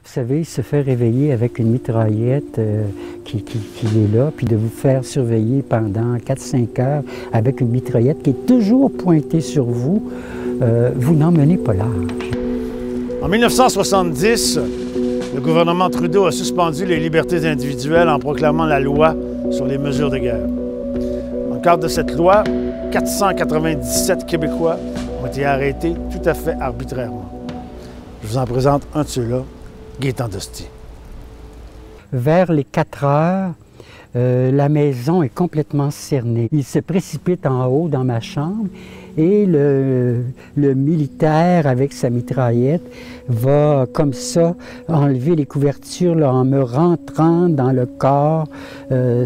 Vous savez, se faire réveiller avec une mitraillette qui est là, puis de vous faire surveiller pendant 4-5 heures avec une mitraillette qui est toujours pointée sur vous, vous n'en menez pas large. En 1970, le gouvernement Trudeau a suspendu les libertés individuelles en proclamant la loi sur les mesures de guerre. Dans le cadre de cette loi, 497 Québécois ont été arrêtés tout à fait arbitrairement. Je vous en présente un de ceux-là, Gaétan Dosti. Vers les 4 heures, la maison est complètement cernée. Il se précipite en haut dans ma chambre et le militaire avec sa mitraillette va comme ça enlever les couvertures là, en me rentrant dans le corps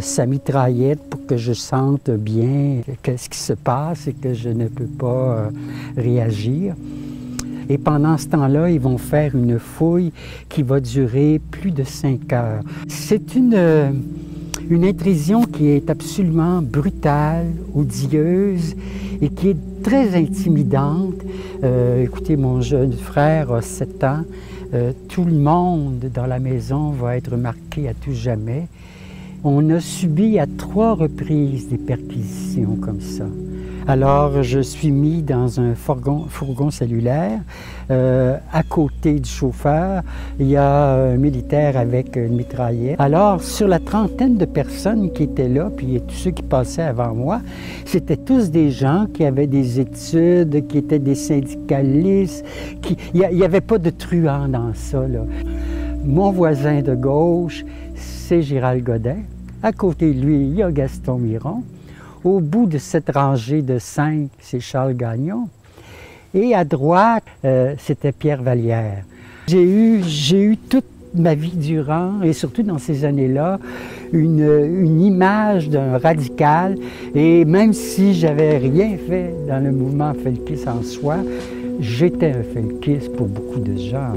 sa mitraillette pour que je sente bien qu'est-ce qui se passe et que je ne peux pas réagir. Et pendant ce temps-là, ils vont faire une fouille qui va durer plus de 5 heures. C'est une intrusion qui est absolument brutale, odieuse et qui est très intimidante. Écoutez, mon jeune frère a 7 ans. Tout le monde dans la maison va être marqué à tout jamais. On a subi à 3 reprises des perquisitions comme ça. Alors, je suis mis dans un fourgon cellulaire. À côté du chauffeur, il y a un militaire avec une mitraillette. Alors, sur la trentaine de personnes qui étaient là, puis tous ceux qui passaient avant moi, c'était tous des gens qui avaient des études, qui étaient des syndicalistes. Il n'y avait pas de truands dans ça, là. Mon voisin de gauche, c'est Gérald Godin. À côté de lui, il y a Gaston Miron. Au bout de cette rangée de 5, c'est Charles Gagnon. Et à droite, c'était Pierre Vallière. J'ai eu toute ma vie durant, et surtout dans ces années-là, une image d'un radical. Et même si j'avais rien fait dans le mouvement felkiste en soi, j'étais un felkiste pour beaucoup de gens.